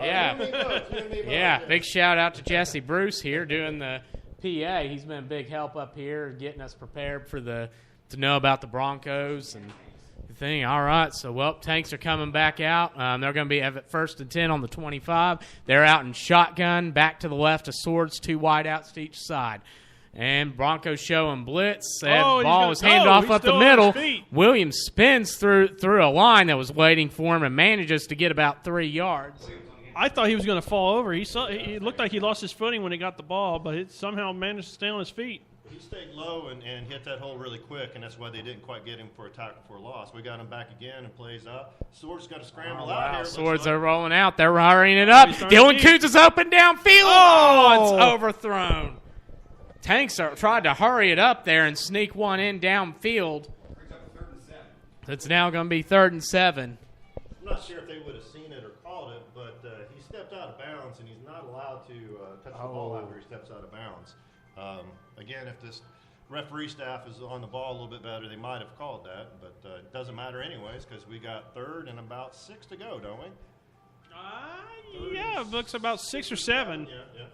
Yeah, big shout out to Jesse Bruce here doing the PA. He's been a big help up here getting us prepared for to know about the Broncos and the thing. All right, so, Tanks are coming back out. They're going to be at 1st and 10 on the 25. They're out in shotgun, back to the left of Swords, 2 wideouts to each side. And Broncos showing blitz. Ball was handed off up the middle. Williams spins through a line that was waiting for him and manages to get about 3 yards. I thought he was going to fall over. It looked like he lost his footing when he got the ball, but it somehow managed to stay on his feet. He stayed low and hit that hole really quick, and that's why they didn't quite get him for a tackle for a loss. We got him back again and plays up. Swords got to scramble out here. Swords are rolling out. They're hurrying it up. Dylan Coots is open downfield. Oh, it's overthrown. Tanks tried to hurry it up there and sneak one in downfield. It's now going to be 3rd and 7. I'm not sure if they would have seen it or called it, but he stepped out of bounds, and he's not allowed to touch the ball after he steps out of bounds. Again, if this referee staff is on the ball a little bit better, they might have called that, but it doesn't matter anyways because we got 3rd and about 6 to go, don't we? Yeah, it looks about 6 or 7. Yeah.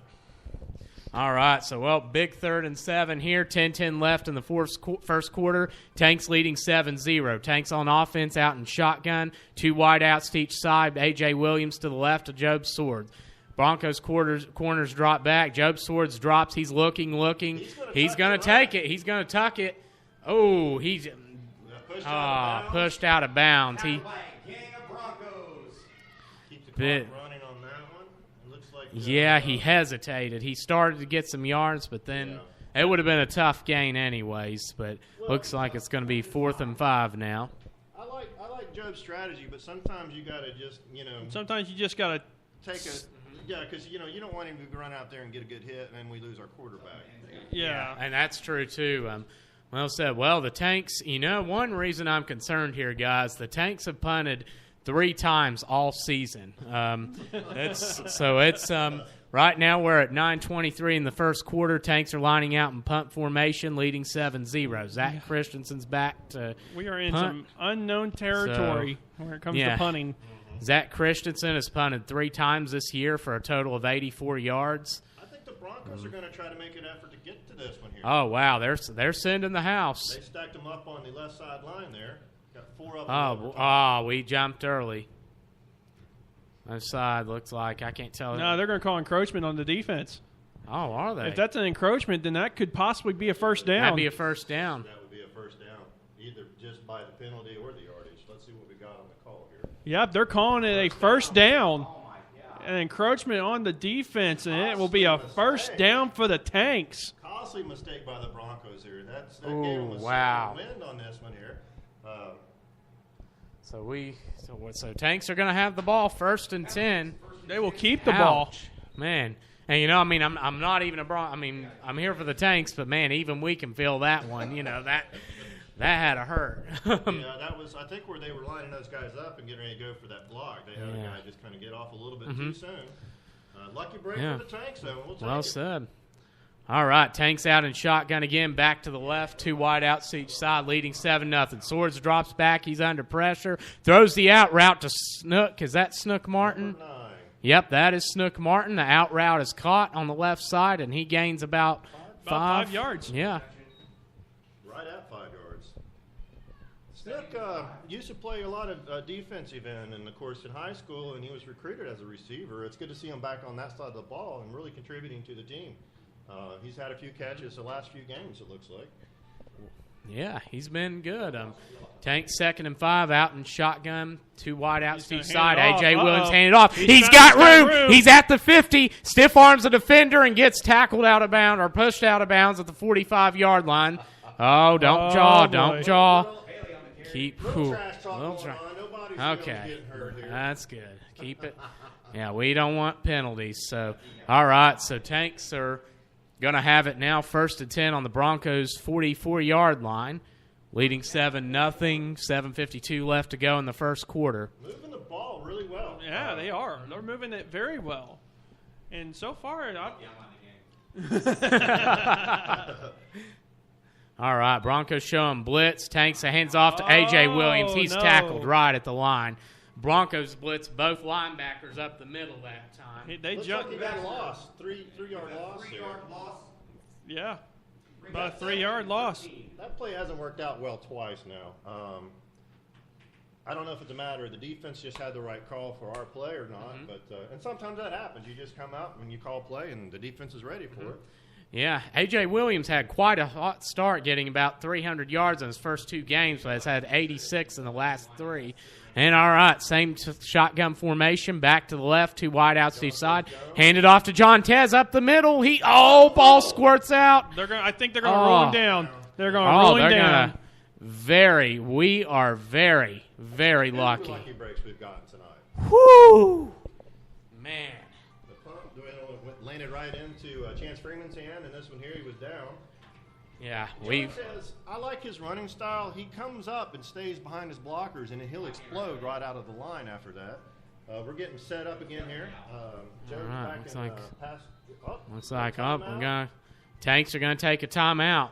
All right, so, big 3rd and 7 here. 10-10 left in the first quarter. Tanks leading 7-0. Tanks on offense out in shotgun. 2 wideouts to each side. A.J. Williams to the left of Job Swords. Broncos corners drop back. Job Swords drops. He's looking. He's going to take it. He's going to tuck it. Oh, he's pushed out of bounds. Keep the clock running on that one. It looks like he hesitated. He started to get some yards, but then it would have been a tough gain anyways. But looks like it's going to be 4th and 5 now. I like Job's strategy, but sometimes you got to just Sometimes you just got to take a. Yeah, because you don't want him to run out there and get a good hit, and then we lose our quarterback. Yeah, and that's true too. Well said. Well, the Tanks. One reason I'm concerned here, guys, the Tanks have punted 3 times all season. It's right now we're at 9:23 in the first quarter. Tanks are lining out in punt formation, leading 7-0. Zach Christensen's back to. We are in some unknown territory when it comes to punting. Zach Christensen has punted 3 times this year for a total of 84 yards. I think the Broncos are going to try to make an effort to get to this one here. Oh, wow. They're sending the house. They stacked them up on the left side line there. Got 4 of them. We jumped early. That side looks like, I can't tell. No, they're going to call encroachment on the defense. Oh, are they? If that's an encroachment, then that could possibly be a first down. That'd be a first down. That would be a first down, either just by the penalty or the yardage. Let's see what we got on the call here. Yep, they're calling it a first down. An encroachment on the defense, and it will be a first down for the Tanks. Costly mistake by the Broncos here. That gave them a wind on this one here. So Tanks are going to have the ball 1st and 10. They will keep the ball. Man. And, I'm not even I'm here for the Tanks, but, man, even we can feel that one. That had to hurt. That was, I think, where they were lining those guys up and getting ready to go for that block. They had a guy just kind of get off a little bit too soon. Lucky break for the Tanks, though. We'll take it. Well said. All right, Tanks out in shotgun again, back to the left, 2 wideouts each side, leading 7-0. Swords drops back. He's under pressure. Throws the out route to Snook. Is that Snook Martin? Number 9. Yep, that is Snook Martin. The out route is caught on the left side, and he gains about 5 yards. Yeah. Right at 5 yards. Snook used to play a lot of defensive end, and, of course, in high school, and he was recruited as a receiver. It's good to see him back on that side of the ball and really contributing to the team. He's had a few catches the last few games, it looks like. Yeah, he's been good. Tanks 2nd and 5 out in shotgun, 2 wideouts to each side. A.J. Williams handed off. He's got room. He's at the 50. Stiff arms the defender and gets tackled out of bounds or pushed out of bounds at the 45-yard line. Oh, don't jaw. Keep cool. Okay, that's good. Keep it. Yeah, we don't want penalties. So, all right. So Tanks are going to have it now, 1st and 10 on the Broncos' 44-yard line, leading 7-0. 7:52 left to go in the first quarter. Moving the ball really well. Yeah, they are. They're moving it very well. And so far, all right, Broncos showing blitz. Tanks hands off to A.J. Williams. He's tackled right at the line Broncos blitzed both linebackers up the middle that time. They Looks jumped. like he got a loss. Three-yard loss. Yeah, about a 3-yard loss. That play hasn't worked out well twice now. I don't know if it's a matter of the defense just had the right call for our play or not, but and sometimes that happens. You just come out when you call play and the defense is ready for it. Yeah, A.J. Williams had quite a hot start, getting about 300 yards in his first 2 games, but has had 86 in the last 3. And all right, same shotgun formation, back to the left, 2 wideouts to each side. Handed off to John Tez up the middle. Ball squirts out. I think they're going to roll him down. They're going to roll him down. We are very, very lucky. Lucky breaks we've gotten tonight. Whoo! Man. The punt landed right into Chance Freeman's hand, and this one here he was down. Yeah, I like his running style. He comes up and stays behind his blockers, and then he'll explode right out of the line after that. We're getting set up again here. Joe's back in pass. Looks like Tanks are gonna take a timeout.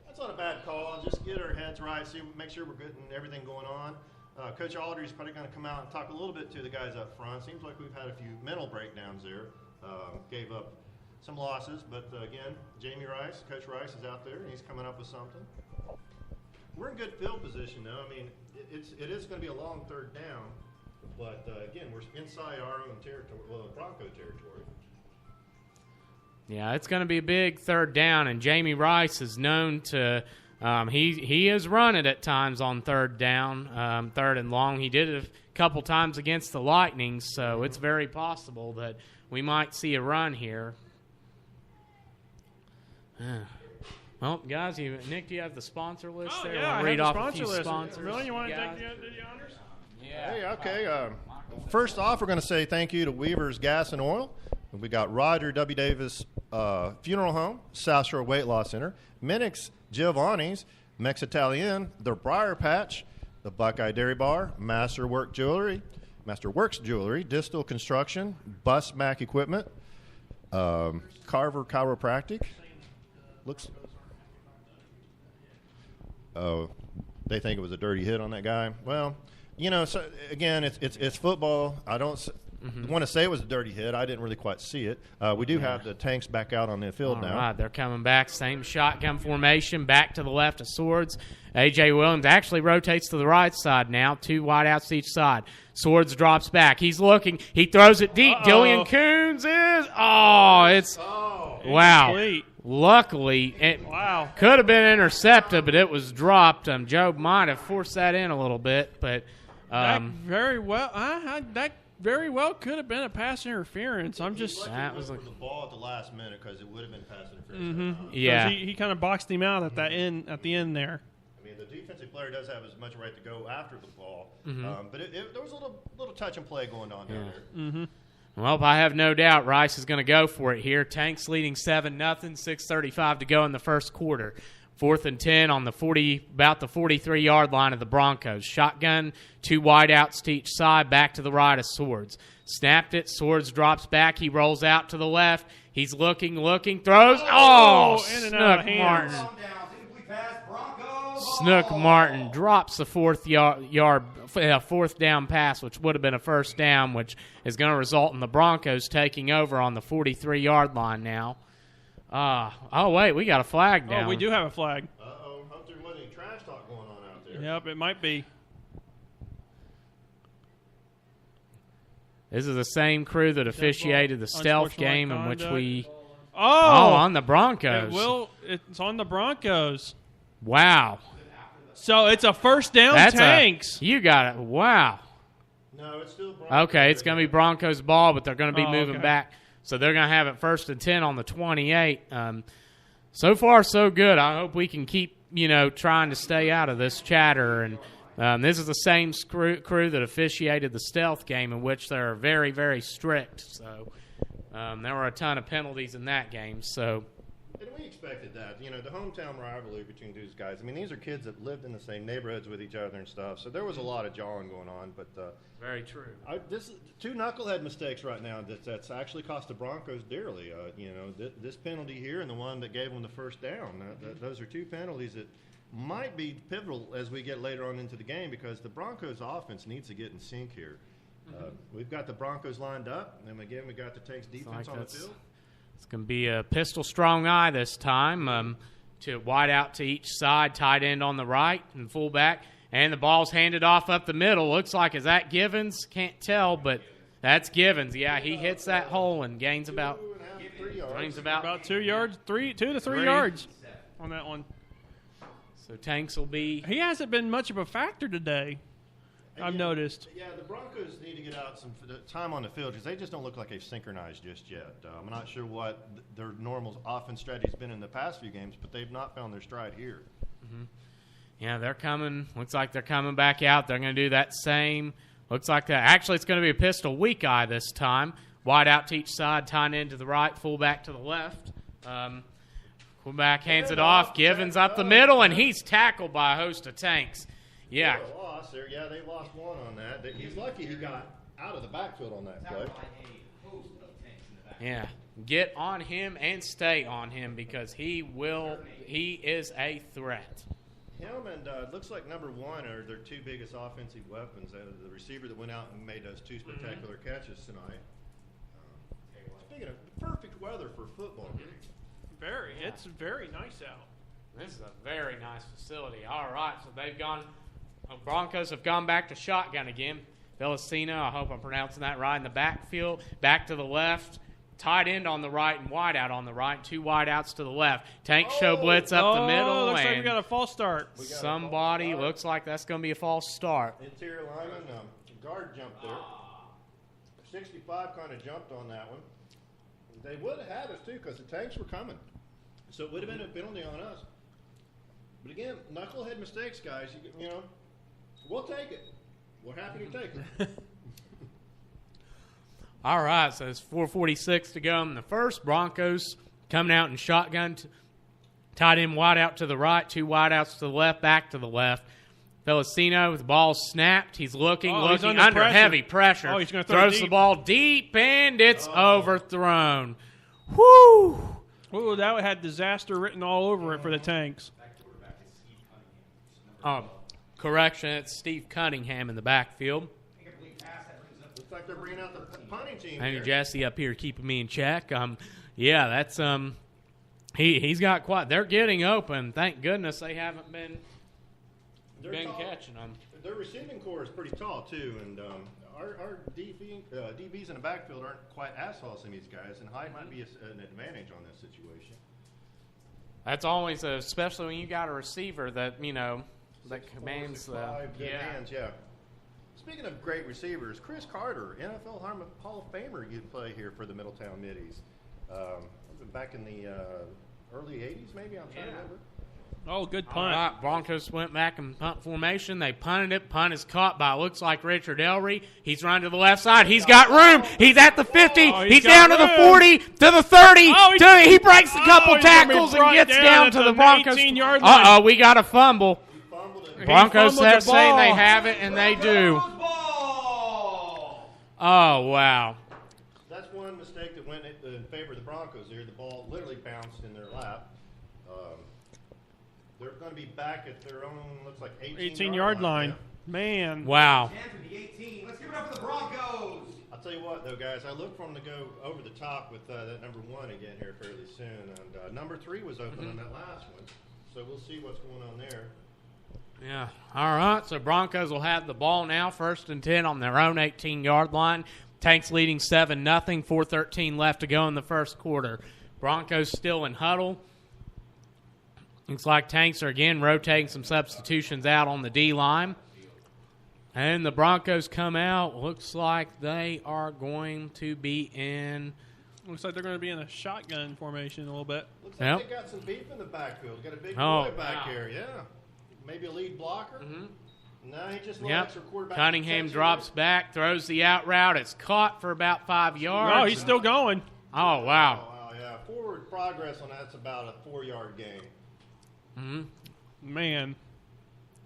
That's not a bad call. Just get our heads right. Make sure we're getting everything going on. Coach Aldry's probably going to come out and talk a little bit to the guys up front. Seems like we've had a few mental breakdowns there. Gave up some losses, but again, Coach Rice is out there, and he's coming up with something. We're in good field position now. I mean, it is going to be a long third down, but again, we're inside our own territory, Bronco territory. Yeah, it's going to be a big third down, and Jamie Rice is known to he has run it at times on third down, third and long. He did it a couple times against the Lightning, so it's very possible that we might see a run here. Well, guys, Nick, do you have the sponsor list there? Yeah, I read have off the a few sponsor list. sponsors. Really, you want to take the honors? Yeah. Hey, okay. First off, we're going to say thank you to Weaver's Gas and Oil. We got Roger W. Davis Funeral Home, South Shore Weight Loss Center, Minix Giovanni's, Mex Italien, The Briar Patch, the Buckeye Dairy Bar, Masterworks Jewelry, Distal Construction, Bus Mac Equipment, Carver Chiropractic. They think it was a dirty hit on that guy. Well, so again, it's football. I don't want to say it was a dirty hit. I didn't really quite see it. We do have the Tanks back out on the field now. All right, they're coming back. Same shotgun formation, back to the left of Swords. A.J. Williams actually rotates to the right side now, 2 wideouts to each side. Swords drops back. He's looking. He throws it deep. Dillian Coons is wow. Incomplete. Luckily, it could have been intercepted, but it was dropped. Joe might have forced that in a little bit, but that very well could have been a pass interference. That was the ball at the last minute because it would have been pass interference. Yeah, he kind of boxed him out at the end there. I mean, the defensive player does have as much right to go after the ball, but there was a little touch and play going on down there. Well, I have no doubt Rice is going to go for it here. Tanks leading 7-0, 6:35 to go in the first quarter. 4th and 10 on about the 43-yard line of the Broncos. Shotgun, 2 wideouts to each side, back to the right of Swords. Snapped it. Swords drops back. He rolls out to the left. He's looking, throws. Snook Martin. Snook Martin drops the fourth down pass, which would have been a first down, which is going to result in the Broncos taking over on the 43-yard line now. Wait, we got a flag down. Oh, we do have a flag. Uh-oh. Hope there wasn't any trash talk going on out there. Yep, it might be. This is the same crew that officiated the stealth game in which we... on the Broncos. It's on the Broncos. Wow. So it's a first down, Tanks. You got it. Wow. No, it's still Broncos. Okay, it's going to be Broncos ball, but they're going to be moving back. So they're going to have it 1st and 10 on the 28. So far, so good. I hope we can keep, trying to stay out of this chatter. And this is the same crew that officiated the stealth game, in which they're very, very strict. So there were a ton of penalties in that game. So. And we expected that. The hometown rivalry between these guys. I mean, these are kids that lived in the same neighborhoods with each other and stuff. So there was a lot of jawing going on. But very true. This 2 knucklehead mistakes right now that's actually cost the Broncos dearly. This penalty here and the one that gave them the first down. Those are 2 penalties that might be pivotal as we get later on into the game because the Broncos offense needs to get in sync here. We've got the Broncos lined up, and again, we got the Tanks defense on the field. It's going to be a pistol strong eye this time. To wide out to each side, tight end on the right and fullback. And the ball's handed off up the middle. Looks like, is that Givens? Can't tell, but that's Givens. Yeah, he hits that hole and gains about 2 yards, 2 to 3 yards on that one. So Tanks will be. He hasn't been much of a factor today. I've noticed. Yeah, the Broncos need to get out some time on the field because they just don't look like they've synchronized just yet. I'm not sure what their normal offense strategy has been in the past few games, but they've not found their stride here. Yeah, they're coming. Looks like they're coming back out. They're going to do that same. Looks like that. Actually, it's going to be a pistol weak eye this time. Wide out to each side, tight end to the right, fullback to the left. Fullback hands it off. Givens up the middle, and he's tackled by a host of Tanks. Yeah. Loss there. Yeah, they lost one on that. He's lucky he got out of the backfield on that play. Yeah. Get on him and stay on him because he is a threat. Him and looks like number one are their two biggest offensive weapons. The receiver that went out and made those two spectacular catches tonight. Speaking of perfect weather for football. Very. Yeah. It's very nice out. This is a very nice facility. All right, so Broncos have gone back to shotgun again. Velocino, I hope I'm pronouncing that right, in the backfield, back to the left. Tight end on the right and wide out on the right. 2 wide outs to the left. Tank show blitz up the middle. Looks like we got a false start. Somebody looks like that's going to be a false start. Interior lineman, guard jumped there. 65 kind of jumped on that one. They would have had us too because the Tanks were coming. So it would have been a penalty on us. But again, knucklehead mistakes, guys. You know, we'll take it. We're happy to take it. All right, so it's 4:46 to go in the first. Broncos coming out in shotgun. Tight end wide out to the right, 2 wide outs to the left, back to the left. Velocino with the ball snapped. He's looking under heavy pressure. Oh, he's going to throws the ball deep, and it's overthrown. Whoo! Ooh, that had disaster written all over it for the Tanks. Correction, it's Steve Cunningham in the backfield. Looks like they're bringing out the punting team. And Jesse up here keeping me in check. Yeah, that's he's got quite. They're getting open. Thank goodness they haven't been catching them. Their receiving core is pretty tall too, and our DBs in the backfield aren't quite as tall as some of these guys, and height might be an advantage on this situation. That's always, especially when you got a receiver that that commands the hands. Yeah. Speaking of great receivers, Chris Carter, NFL Hall of Famer, you'd play here for the Middletown Middies. Back in the early 80s, maybe? I'm trying to remember. Oh, good punt. All right, Broncos went back in punt formation. They punted it. Punt is caught by, looks like, Richard Ellery. He's running to the left side. He's got room. He's at the 50. He's down to the 40, to the 30. He breaks a couple tackles and gets down to the Broncos. Uh-oh, we got a fumble. Broncos saying they have it, and they do. Oh, wow. That's one mistake that went in favor of the Broncos here. The ball literally bounced in their lap. They're going to be back at their own, looks like 18-yard line. Yeah. Man. Wow. Let's give it up for the Broncos. I'll tell you what, though, guys. I look for them to go over the top with that number 1 again here fairly soon. And number 3 was open on that last one. So we'll see what's going on there. Yeah. All right. So Broncos will have the ball now, 1st and 10 on their own 18-yard line. Tanks leading 7-0. 4:13 left to go in the first quarter. Broncos still in huddle. Looks like Tanks are again rotating some substitutions out on the D-line. And the Broncos come out. Looks like they are going to be in. Looks like they're going to be in a shotgun formation a little bit. Looks like they got some beef in the backfield. Got a big boy back here, yeah. Maybe a lead blocker. No, he just looks extra quarterback. Cunningham drops back, throws the out route. It's caught for about 5 yards. Oh, he's still going. Oh, wow. Oh, wow, yeah. Forward progress on that's about a 4-yard gain. Man.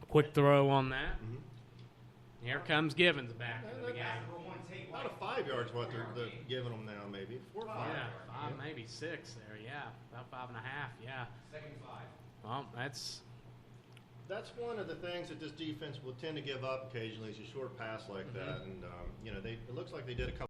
Quick throw on that. Here comes Givens back to the game. About a 5 yards what they're giving them now, maybe. 4 or 5. Yeah, 5, maybe 6 there, yeah. About 5.5, yeah. Second 5. Well, that's that's one of the things that this defense will tend to give up occasionally is a short pass like that. And, it looks like they did a couple